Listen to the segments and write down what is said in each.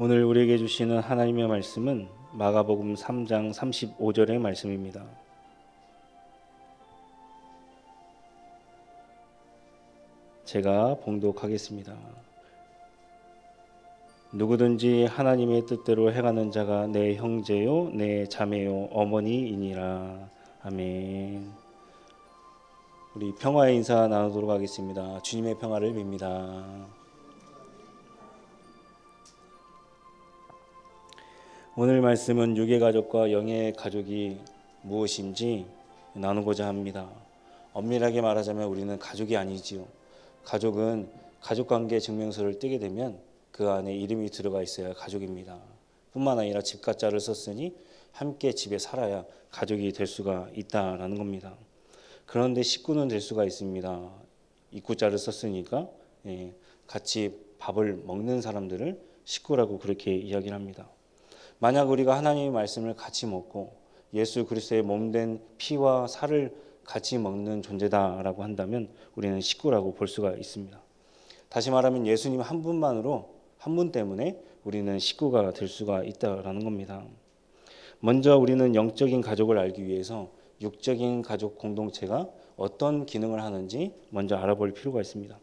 오늘 우리에게 주시는 하나님의 말씀은 마가복음 3장 35절의 말씀입니다. 제가 봉독하겠습니다. 누구든지 하나님의 뜻대로 행하는 자가 내 형제요 내 자매요 어머니이니라. 아멘. 우리 평화의 인사 나누도록 하겠습니다. 주님의 평화를 빕니다. 오늘 말씀은 육의 가족과 영의 가족이 무엇인지 나누고자 합니다. 엄밀하게 말하자면 우리는 가족이 아니지요. 가족은 가족관계 증명서를 떼게 되면 그 안에 이름이 들어가 있어야 가족입니다. 뿐만 아니라 집가자를 썼으니 함께 집에 살아야 가족이 될 수가 있다라는 겁니다. 그런데 식구는 될 수가 있습니다. 입구자를 썼으니까 같이 밥을 먹는 사람들을 식구라고 그렇게 이야기를 합니다. 만약 우리가 하나님의 말씀을 같이 먹고 예수 그리스도의 몸된 피와 살을 같이 먹는 존재다라고 한다면 우리는 식구라고 볼 수가 있습니다. 다시 말하면 예수님 한 분만으로 한 분 때문에 우리는 식구가 될 수가 있다라는 겁니다. 먼저 우리는 영적인 가족을 알기 위해서 육적인 가족 공동체가 어떤 기능을 하는지 먼저 알아볼 필요가 있습니다.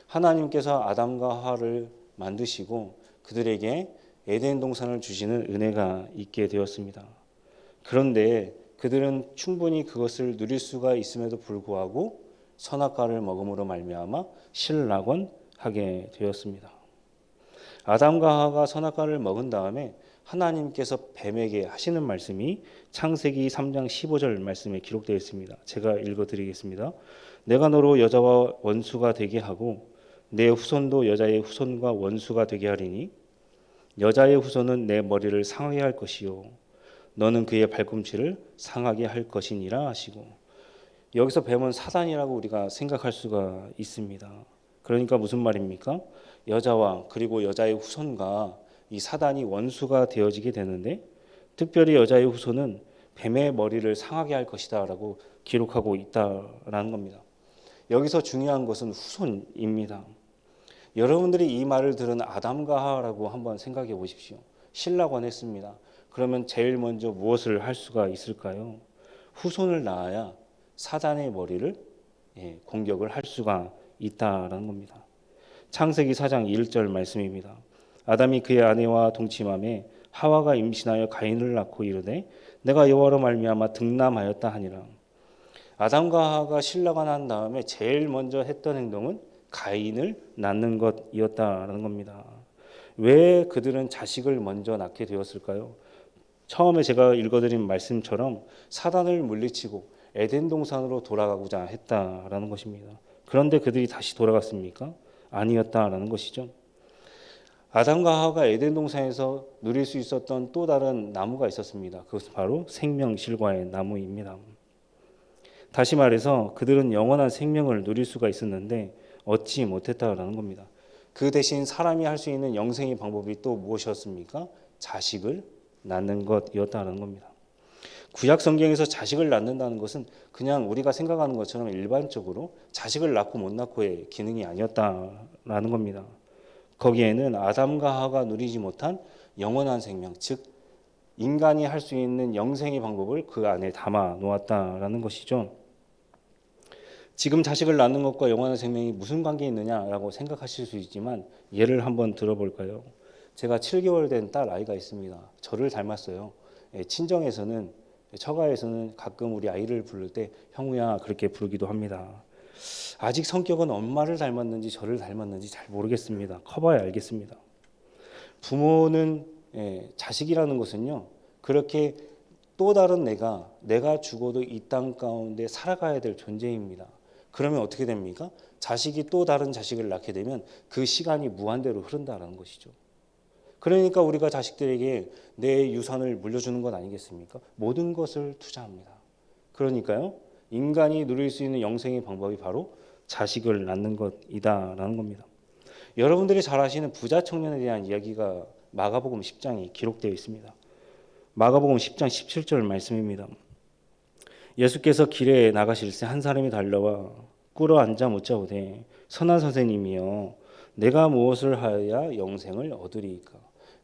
하나님께서 아담과 하와를 만드시고 그들에게 에덴 동산을 주시는 은혜가 있게 되었습니다. 그런데 그들은 충분히 그것을 누릴 수가 있음에도 불구하고 선악과를 먹음으로 말미암아 실낙원하게 되었습니다. 아담과 하와가 선악과를 먹은 다음에 하나님께서 뱀에게 하시는 말씀이 창세기 3장 15절 말씀에 기록되어 있습니다. 제가 읽어드리겠습니다. 내가 너로 여자와 원수가 되게 하고 내 후손도 여자의 후손과 원수가 되게 하리니 여자의 후손은 내 머리를 상하게 할 것이요 너는 그의 발꿈치를 상하게 할 것이니라 하시고, 여기서 뱀은 사단이라고 우리가 생각할 수가 있습니다. 그러니까 무슨 말입니까? 여자와 그리고 여자의 후손과 이 사단이 원수가 되어지게 되는데 특별히 여자의 후손은 뱀의 머리를 상하게 할 것이다 라고 기록하고 있다라는 겁니다. 여기서 중요한 것은 후손입니다. 여러분들이 이 말을 들은 아담과 하와라고 한번 생각해 보십시오. 실낙원했습니다. 그러면 제일 먼저 무엇을 할 수가 있을까요? 후손을 낳아야 사단의 머리를 공격을 할 수가 있다라는 겁니다. 창세기 4장 1절 말씀입니다. 아담이 그의 아내와 동침하매 하와가 임신하여 가인을 낳고 이르되 내가 여호와로 말미암아 득남하였다 하니라. 아담과 하와가 실낙원한 다음에 제일 먼저 했던 행동은 가인을 낳는 것이었다라는 겁니다. 왜 그들은 자식을 먼저 낳게 되었을까요? 처음에 제가 읽어드린 말씀처럼 사단을 물리치고 에덴 동산으로 돌아가고자 했다라는 것입니다. 그런데 그들이 다시 돌아갔습니까? 아니었다라는 것이죠. 아담과 하와가 에덴 동산에서 누릴 수 있었던 또 다른 나무가 있었습니다. 그것은 바로 생명실과의 나무입니다. 다시 말해서 그들은 영원한 생명을 누릴 수가 있었는데 얻지 못했다라는 겁니다. 그 대신 사람이 할 수 있는 영생의 방법이 또 무엇이었습니까? 자식을 낳는 것이었다는 겁니다. 구약 성경에서 자식을 낳는다는 것은 그냥 우리가 생각하는 것처럼 일반적으로 자식을 낳고 못 낳고의 기능이 아니었다라는 겁니다. 거기에는 아담과 하와가 누리지 못한 영원한 생명, 즉 인간이 할 수 있는 영생의 방법을 그 안에 담아 놓았다라는 것이죠. 지금 자식을 낳는 것과 영원한 생명이 무슨 관계 있느냐라고 생각하실 수 있지만 예를 한번 들어볼까요? 제가 7개월 된 딸 아이가 있습니다. 저를 닮았어요. 친정에서는 처가에서는 가끔 우리 아이를 부를 때 형우야 그렇게 부르기도 합니다. 아직 성격은 엄마를 닮았는지 저를 닮았는지 잘 모르겠습니다. 커봐야 알겠습니다. 부모는 자식이라는 것은요 그렇게 또 다른 내가 죽어도 이 땅 가운데 살아가야 될 존재입니다. 그러면 어떻게 됩니까? 자식이 또 다른 자식을 낳게 되면 그 시간이 무한대로 흐른다는 것이죠. 그러니까 우리가 자식들에게 내 유산을 물려주는 것 아니겠습니까? 모든 것을 투자합니다. 그러니까요, 인간이 누릴 수 있는 영생의 방법이 바로 자식을 낳는 것이다라는 겁니다. 여러분들이 잘 아시는 부자 청년에 대한 이야기가 마가복음 10장에 기록되어 있습니다. 마가복음 10장 17절 말씀입니다. 예수께서 길에 나가실 때 한 사람이 달려와 꿇어 앉아 묻자오되 선한 선생님이여 내가 무엇을 하여야 영생을 얻으리이까?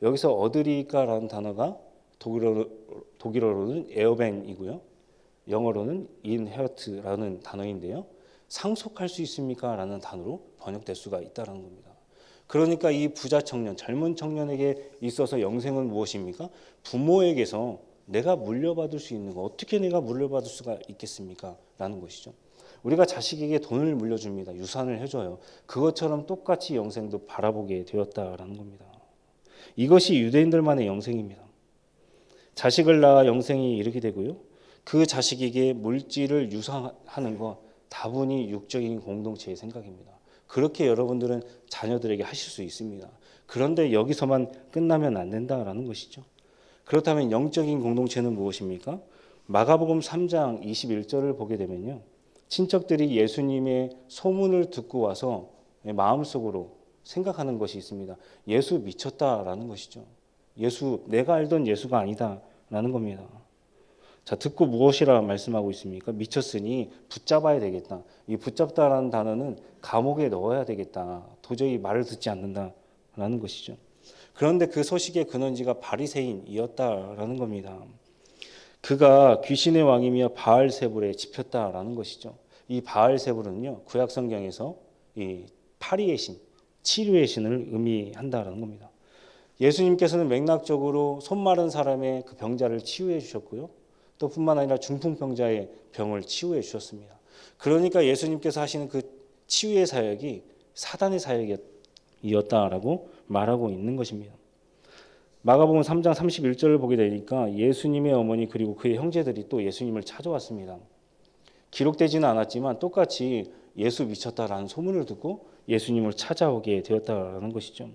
여기서 어드리까라는 단어가 독일어로는 에어벤이고요. 영어로는 인헤르트라는 단어인데요. 상속할 수 있습니까? 라는 단어로 번역될 수가 있다는 겁니다. 그러니까 이 부자 청년, 젊은 청년에게 있어서 영생은 무엇입니까? 부모에게서 내가 물려받을 수 있는 거, 어떻게 내가 물려받을 수가 있겠습니까? 라는 것이죠. 우리가 자식에게 돈을 물려줍니다. 유산을 해줘요. 그것처럼 똑같이 영생도 바라보게 되었다라는 겁니다. 이것이 유대인들만의 영생입니다. 자식을 낳아 영생이 이르게 되고요. 그 자식에게 물질을 유산하는 것, 다분히 육적인 공동체의 생각입니다. 그렇게 여러분들은 자녀들에게 하실 수 있습니다. 그런데 여기서만 끝나면 안 된다라는 것이죠. 그렇다면 영적인 공동체는 무엇입니까? 마가복음 3장 21절을 보게 되면요. 친척들이 예수님의 소문을 듣고 와서 마음속으로 생각하는 것이 있습니다. 예수 미쳤다라는 것이죠. 예수, 내가 알던 예수가 아니다라는 겁니다. 자, 듣고 무엇이라 말씀하고 있습니까? 미쳤으니 붙잡아야 되겠다. 이 붙잡다라는 단어는 감옥에 넣어야 되겠다. 도저히 말을 듣지 않는다라는 것이죠. 그런데 그 소식의 근원지가 바리새인이었다라는 겁니다. 그가 귀신의 왕이며 바알세불에 집혔다라는 것이죠. 이 바알세불은요, 구약 성경에서 이 파리의 신, 치료의 신을 의미한다라는 겁니다. 예수님께서는 맥락적으로 손 마른 사람의 그 병자를 치유해 주셨고요. 또 뿐만 아니라 중풍병자의 병을 치유해 주셨습니다. 그러니까 예수님께서 하시는 그 치유의 사역이 사단의 사역이었다라고 말하고 있는 것입니다. 마가복음 3장 31절을 보게 되니까 예수님의 어머니 그리고 그의 형제들이 또 예수님을 찾아왔습니다. 기록되지는 않았지만 똑같이 예수 미쳤다라는 소문을 듣고 예수님을 찾아오게 되었다라는 것이죠.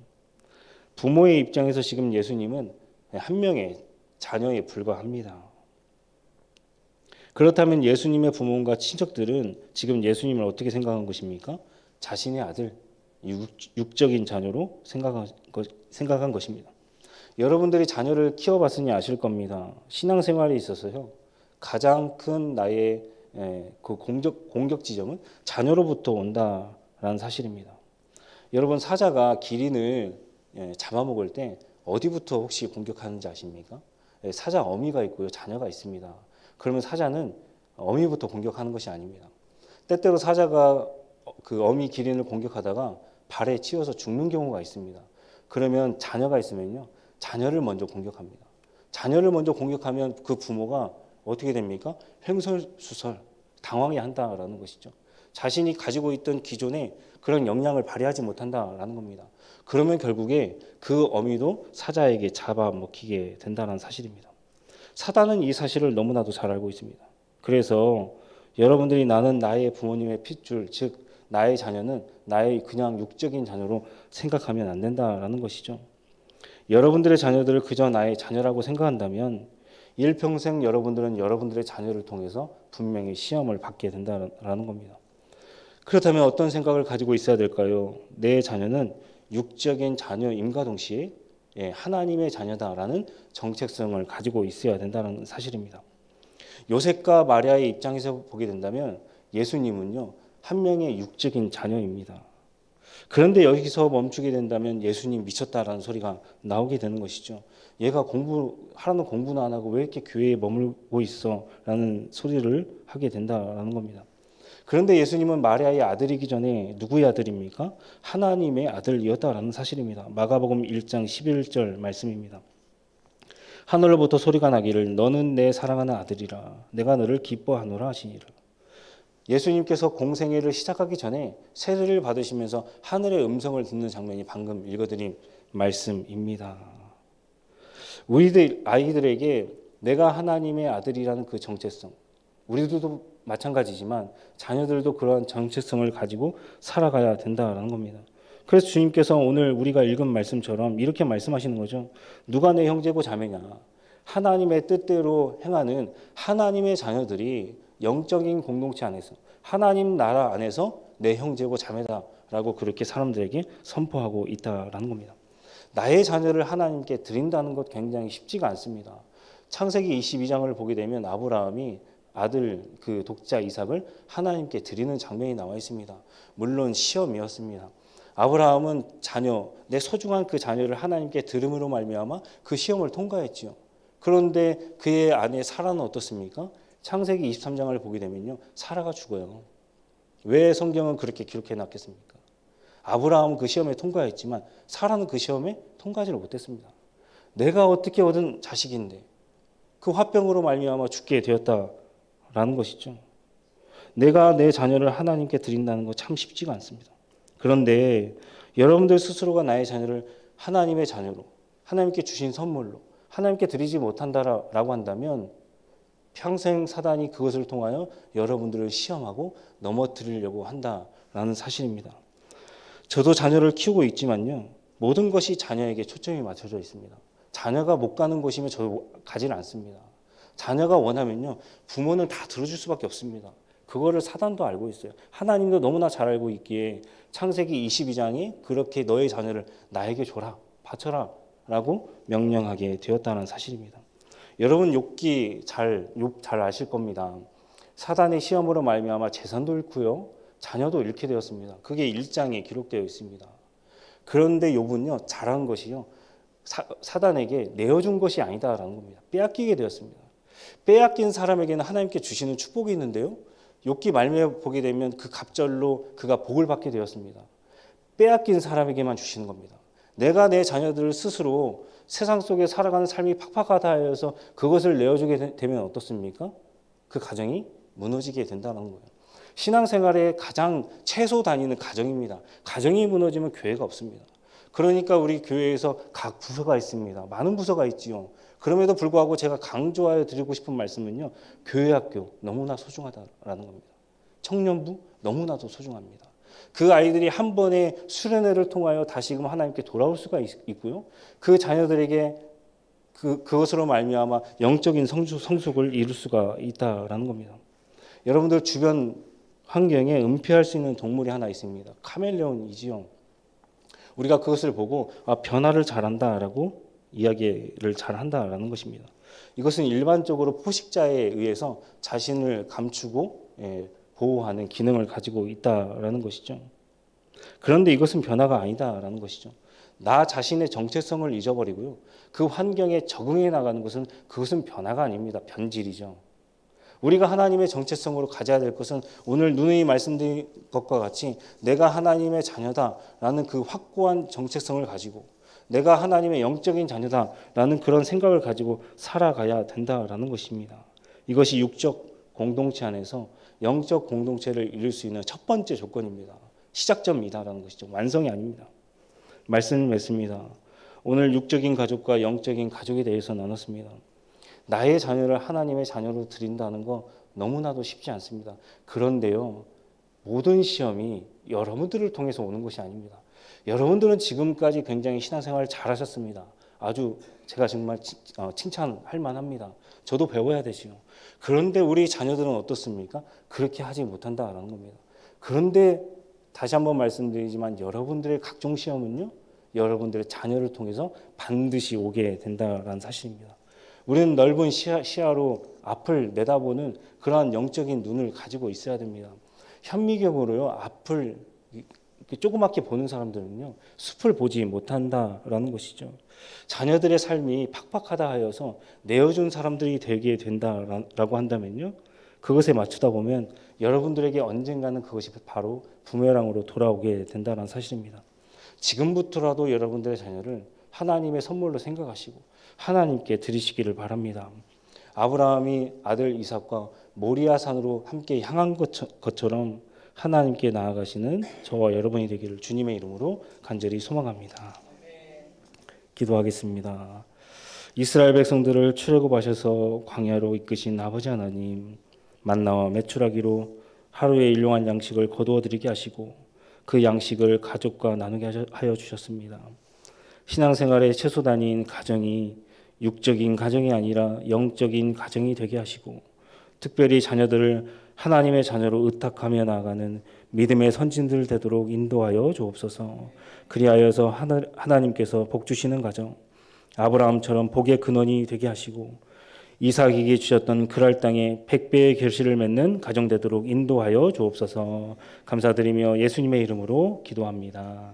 부모의 입장에서 지금 예수님은 한 명의 자녀에 불과합니다. 그렇다면 예수님의 부모와 친척들은 지금 예수님을 어떻게 생각한 것입니까? 자신의 아들, 육적인 자녀로 생각한 것입니다. 여러분들이 자녀를 키워봤으니 아실 겁니다. 신앙생활에 있어서요, 가장 큰 나의 그 공격 지점은 자녀로부터 온다라는 사실입니다. 여러분, 사자가 기린을 잡아먹을 때 어디부터 혹시 공격하는지 아십니까? 사자 어미가 있고요, 자녀가 있습니다. 그러면 사자는 어미부터 공격하는 것이 아닙니다. 때때로 사자가 그 어미 기린을 공격하다가 발에 치여서 죽는 경우가 있습니다. 그러면 자녀가 있으면요, 자녀를 먼저 공격합니다. 자녀를 먼저 공격하면 그 부모가 어떻게 됩니까? 횡설수설 당황해 한다라는 것이죠. 자신이 가지고 있던 기존에 그런 역량을 발휘하지 못한다라는 겁니다. 그러면 결국에 그 어미도 사자에게 잡아먹히게 된다는 사실입니다. 사단은 이 사실을 너무나도 잘 알고 있습니다. 그래서 여러분들이 나는 나의 부모님의 핏줄, 즉 나의 자녀는 나의 그냥 육적인 자녀로 생각하면 안 된다라는 것이죠. 여러분들의 자녀들을 그저 나의 자녀라고 생각한다면 일평생 여러분들은 여러분들의 자녀를 통해서 분명히 시험을 받게 된다라는 겁니다. 그렇다면 어떤 생각을 가지고 있어야 될까요? 내 자녀는 육적인 자녀임과 동시에 하나님의 자녀다라는 정체성을 가지고 있어야 된다는 사실입니다. 요셉과 마리아의 입장에서 보게 된다면 예수님은요, 한 명의 육적인 자녀입니다. 그런데 여기서 멈추게 된다면 예수님 미쳤다라는 소리가 나오게 되는 것이죠. 얘가 하라는 공부는 안 하고 왜 이렇게 교회에 머물고 있어? 라는 소리를 하게 된다라는 겁니다. 그런데 예수님은 마리아의 아들이기 전에 누구의 아들입니까? 하나님의 아들이었다라는 사실입니다. 마가복음 1장 11절 말씀입니다. 하늘로부터 소리가 나기를 너는 내 사랑하는 아들이라 내가 너를 기뻐하노라 하시니라. 예수님께서 공생애를 시작하기 전에 세례를 받으시면서 하늘의 음성을 듣는 장면이 방금 읽어드린 말씀입니다. 우리들 아이들에게 내가 하나님의 아들이라는 그 정체성, 우리들도 마찬가지지만 자녀들도 그러한 정체성을 가지고 살아가야 된다는 겁니다. 그래서 주님께서 오늘 우리가 읽은 말씀처럼 이렇게 말씀하시는 거죠. 누가 내 형제고 자매냐? 하나님의 뜻대로 행하는 하나님의 자녀들이 영적인 공동체 안에서 하나님 나라 안에서 내 형제고 자매다라고 그렇게 사람들에게 선포하고 있다라는 겁니다. 나의 자녀를 하나님께 드린다는 것 굉장히 쉽지가 않습니다. 창세기 22장을 보게 되면 아브라함이 아들 그 독자 이삭을 하나님께 드리는 장면이 나와 있습니다. 물론 시험이었습니다. 아브라함은 자녀, 내 소중한 그 자녀를 하나님께 들음으로 말미암아 그 시험을 통과했지요. 그런데 그의 아내 사라는 어떻습니까? 창세기 23장을 보게 되면요, 사라가 죽어요. 왜 성경은 그렇게 기록해 놨겠습니까? 아브라함은 그 시험에 통과했지만 사라는 그 시험에 통과하지를 못했습니다. 내가 어떻게 얻은 자식인데 그 화병으로 말미암아 죽게 되었다라는 것이죠. 내가 내 자녀를 하나님께 드린다는 거 참 쉽지가 않습니다. 그런데 여러분들 스스로가 나의 자녀를 하나님의 자녀로, 하나님께 주신 선물로 하나님께 드리지 못한다라고 한다면 평생 사단이 그것을 통하여 여러분들을 시험하고 넘어뜨리려고 한다라는 사실입니다. 저도 자녀를 키우고 있지만요, 모든 것이 자녀에게 초점이 맞춰져 있습니다. 자녀가 못 가는 곳이면 저도 가지는 않습니다. 자녀가 원하면요, 부모는 다 들어줄 수밖에 없습니다. 그거를 사단도 알고 있어요. 하나님도 너무나 잘 알고 있기에 창세기 22장에 그렇게 너의 자녀를 나에게 줘라, 바쳐라 라고 명령하게 되었다는 사실입니다. 여러분 욥기 잘 아실 겁니다. 사단의 시험으로 말미암아 재산도 잃고요, 자녀도 잃게 되었습니다. 그게 1장에 기록되어 있습니다. 그런데 욥은요, 잘한 것이요, 사단에게 내어준 것이 아니다라는 겁니다. 빼앗기게 되었습니다. 빼앗긴 사람에게는 하나님께 주시는 축복이 있는데요, 욥기 말미에 보게 되면 그 갑절로 그가 복을 받게 되었습니다. 빼앗긴 사람에게만 주시는 겁니다. 내가 내 자녀들을 스스로 세상 속에 살아가는 삶이 팍팍하다 해서 그것을 내어주게 되면 어떻습니까? 그 가정이 무너지게 된다는 거예요. 신앙생활의 가장 최소 단위는 가정입니다. 가정이 무너지면 교회가 없습니다. 그러니까 우리 교회에서 각 부서가 있습니다. 많은 부서가 있지요. 그럼에도 불구하고 제가 강조하여 드리고 싶은 말씀은요, 교회학교 너무나 소중하다라는 겁니다. 청년부 너무나도 소중합니다. 그 아이들이 한 번의 수련회를 통하여 다시금 하나님께 돌아올 수가 있고요, 그 자녀들에게 그것으로 말미암아 영적인 성숙을 이룰 수가 있다라는 겁니다. 여러분들 주변 환경에 은폐할 수 있는 동물이 하나 있습니다. 카멜레온이지요. 우리가 그것을 보고 변화를 잘한다라고 이야기를 잘한다라는 것입니다. 이것은 일반적으로 포식자에 의해서 자신을 감추고 보호하는 기능을 가지고 있다라는 것이죠. 그런데 이것은 변화가 아니다라는 것이죠. 나 자신의 정체성을 잊어버리고요, 그 환경에 적응해 나가는 것은 그것은 변화가 아닙니다. 변질이죠. 우리가 하나님의 정체성으로 가져야 될 것은 오늘 누누이 말씀드린 것과 같이 내가 하나님의 자녀다라는 그 확고한 정체성을 가지고 내가 하나님의 영적인 자녀다라는 그런 생각을 가지고 살아가야 된다라는 것입니다. 이것이 육적 공동체 안에서 영적 공동체를 이룰 수 있는 첫 번째 조건입니다. 시작점이다라는 것이죠. 완성이 아닙니다. 말씀을 맺습니다. 오늘 육적인 가족과 영적인 가족에 대해서 나눴습니다. 나의 자녀를 하나님의 자녀로 드린다는 거 너무나도 쉽지 않습니다. 그런데요, 모든 시험이 여러분들을 통해서 오는 것이 아닙니다. 여러분들은 지금까지 굉장히 신앙생활을 잘하셨습니다. 아주 제가 정말 칭찬할 만합니다. 저도 배워야 되지요. 그런데 우리 자녀들은 어떻습니까? 그렇게 하지 못한다라는 겁니다. 그런데 다시 한번 말씀드리지만 여러분들의 각종 시험은요, 여러분들의 자녀를 통해서 반드시 오게 된다라는 사실입니다. 우리는 넓은 시야로 앞을 내다보는 그러한 영적인 눈을 가지고 있어야 됩니다. 현미경으로요, 앞을 조그맣게 보는 사람들은요, 숲을 보지 못한다라는 것이죠. 자녀들의 삶이 팍팍하다 하여서 내어준 사람들이 되게 된다라고 한다면요, 그것에 맞추다 보면 여러분들에게 언젠가는 그것이 바로 부메랑으로 돌아오게 된다는 사실입니다. 지금부터라도 여러분들의 자녀를 하나님의 선물로 생각하시고 하나님께 드리시기를 바랍니다. 아브라함이 아들 이삭과 모리아 산으로 함께 향한 것처럼 하나님께 나아가시는 저와 여러분이 되기를 주님의 이름으로 간절히 소망합니다. 기도하겠습니다. 이스라엘 백성들을 출애굽하셔서 광야로 이끄신 아버지 하나님, 만나와 메추라기로 하루의 일용할 양식을 거두어 드리게 하시고 그 양식을 가족과 나누게 하여 주셨습니다. 신앙생활의 최소 단위인 가정이 육적인 가정이 아니라 영적인 가정이 되게 하시고 특별히 자녀들을 하나님의 자녀로 의탁하며 나아가는 믿음의 선진들 되도록 인도하여 주옵소서. 그리하여서 하나님께서 복 주시는 가정, 아브라함처럼 복의 근원이 되게 하시고 이삭에게 주셨던 그랄 땅에 100배의 결실을 맺는 가정 되도록 인도하여 주옵소서. 감사드리며 예수님의 이름으로 기도합니다.